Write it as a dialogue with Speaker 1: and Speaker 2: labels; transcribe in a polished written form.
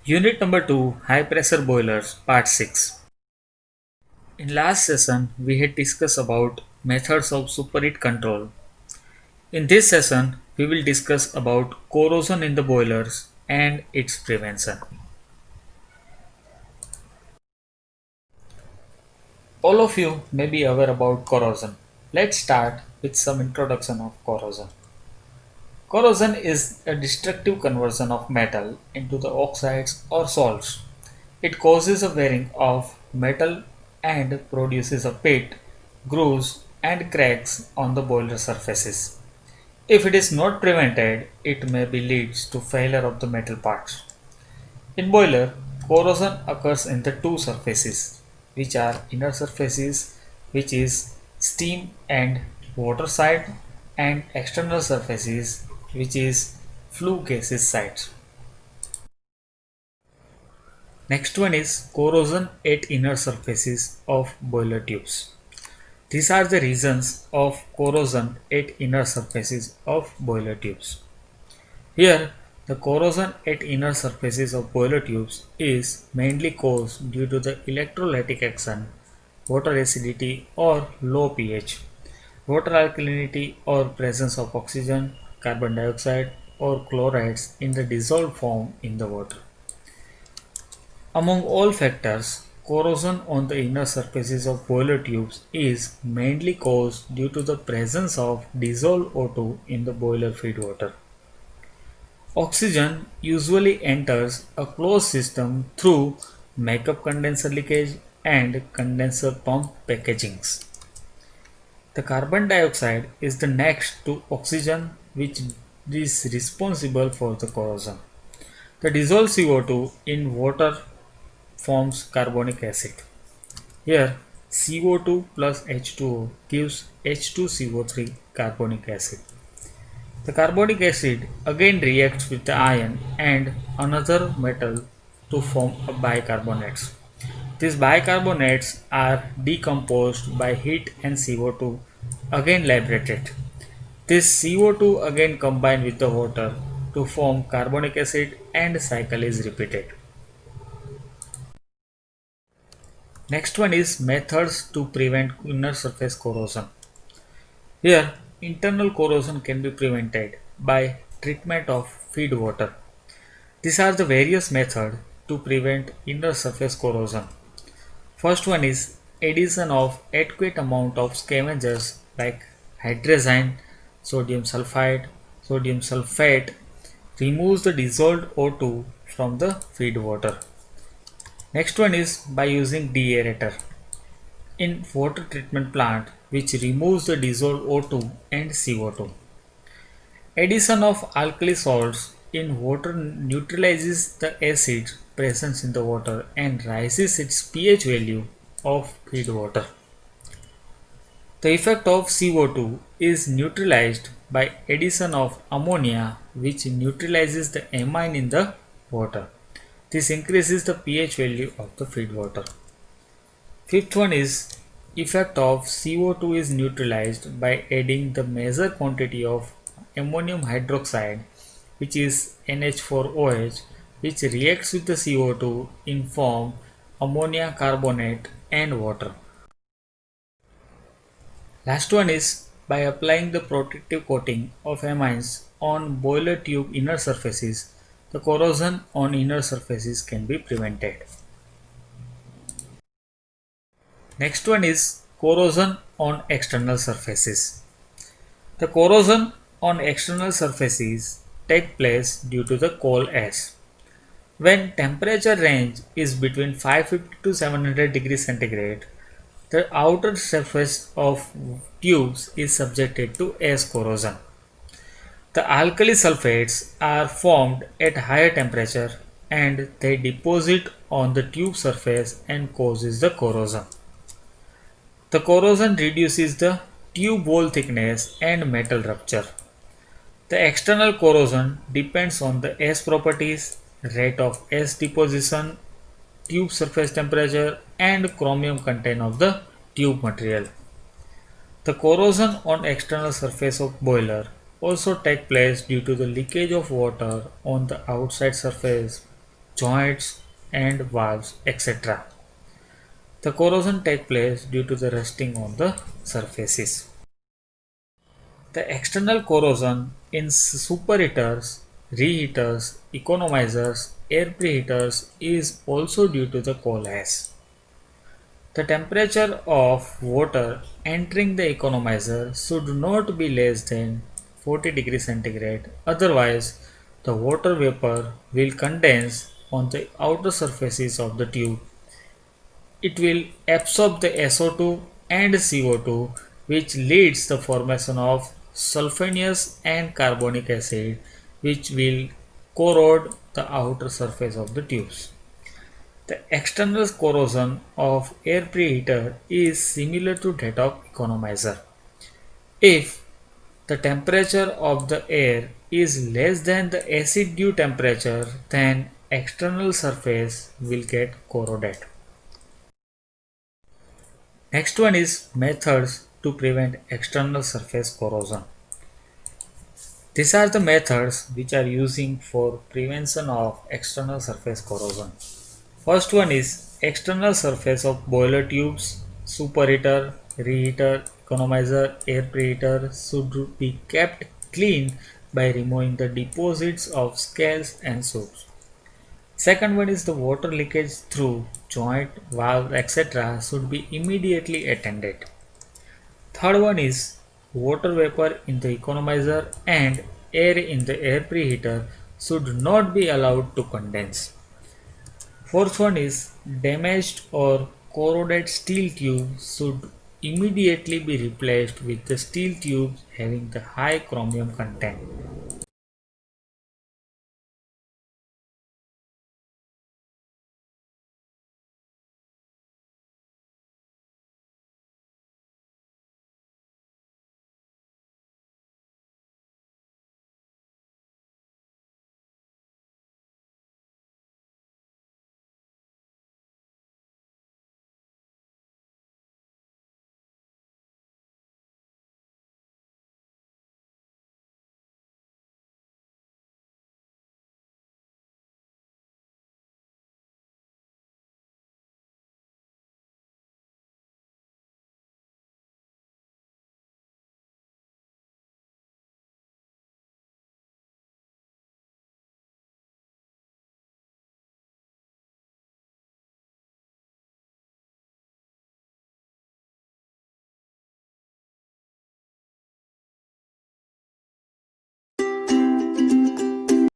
Speaker 1: Unit number 2, High Pressure Boilers, Part 6. In last session, we had discussed about methods of superheat control. In this session, we will discuss about corrosion in the boilers and its prevention. All of you may be aware about corrosion. Let's start with some introduction of corrosion. Corrosion is a destructive conversion of metal into the oxides or salts. It causes a wearing of metal and produces a pit, grooves, and cracks on the boiler surfaces. If it is not prevented, it may be leads to failure of the metal parts. In boiler, corrosion occurs in the two surfaces, which are inner surfaces, which is steam and water side, and external surfaces, which is flue gases sides. Next one is corrosion at inner surfaces of boiler tubes. These are the reasons of corrosion at inner surfaces of boiler tubes. Here, the corrosion at inner surfaces of boiler tubes is mainly caused due to the electrolytic action, water acidity or low pH, water alkalinity or presence of oxygen, carbon dioxide or chlorides in the dissolved form in the water. Among all factors, corrosion on the inner surfaces of boiler tubes is mainly caused due to the presence of dissolved O2 in the boiler feed water. Oxygen usually enters a closed system through makeup condenser leakage and condenser pump packagings. The carbon dioxide is the next to oxygen which is responsible for the corrosion. The dissolved CO2 in water forms carbonic acid. Here CO2 plus H2O gives H2CO3 carbonic acid. The carbonic acid again reacts with the iron and another metal to form a bicarbonates. These bicarbonates are decomposed by heat and CO2 again liberated. This CO2 again combined with the water to form carbonic acid and cycle is repeated. Next one is methods to prevent inner surface corrosion. Here, internal corrosion can be prevented by treatment of feed water. These are the various methods to prevent inner surface corrosion. First one is addition of adequate amount of scavengers like hydrazine, sodium sulfide, sodium sulfate removes the dissolved O2 from the feed water. Next one is by using deaerator in water treatment plant which removes the dissolved O2 and CO2. Addition of alkali salts in water neutralizes the acid presence in the water and raises its pH value of feed water. The effect of CO2 is neutralized by addition of ammonia which neutralizes the amine in the water. This increases the pH value of the feed water. Fifth one is effect of CO2 is neutralized by adding the major quantity of ammonium hydroxide which is NH4OH which reacts with the CO2 in form ammonia carbonate and water. Last one is by applying the protective coating of amines on boiler tube inner surfaces, the corrosion on inner surfaces can be prevented. Next one is corrosion on external surfaces. The corrosion on external surfaces take place due to the coal ash. When temperature range is between 550 to 700 degrees centigrade, the outer surface of tubes is subjected to ash corrosion. The alkali sulfates are formed at higher temperature and they deposit on the tube surface and causes the corrosion. The corrosion reduces the tube wall thickness and metal rupture. The external corrosion depends on the ash properties, rate of ash deposition, tube surface temperature and chromium content of the tube material. The corrosion on external surface of boiler also take place due to the leakage of water on the outside surface joints and valves, etc. The corrosion takes place due to the rusting on the surfaces. The external corrosion in superheaters, reheaters, economizers, air preheaters is also due to the coal ash. The temperature of water entering the economizer should not be less than 40 degrees centigrade, otherwise the water vapor will condense on the outer surfaces of the tube. It will absorb the SO2 and CO2, which leads the formation of sulfoneous and carbonic acid, which will corrode the outer surface of the tubes. The external corrosion of air preheater is similar to that of economizer. If the temperature of the air is less than the acid due temperature, then external surface will get corroded. Next one is methods to prevent external surface corrosion. These are the methods which are using for prevention of external surface corrosion. First one is external surface of boiler tubes, superheater, reheater, economizer, air preheater should be kept clean by removing the deposits of scales and soaps. Second one is the water leakage through joint, valve, etc. should be immediately attended. Third one is water vapor in the economizer and air in the air preheater should not be allowed to condense. Fourth one is damaged or corroded steel tube should immediately be replaced with the steel tubes having the high chromium content.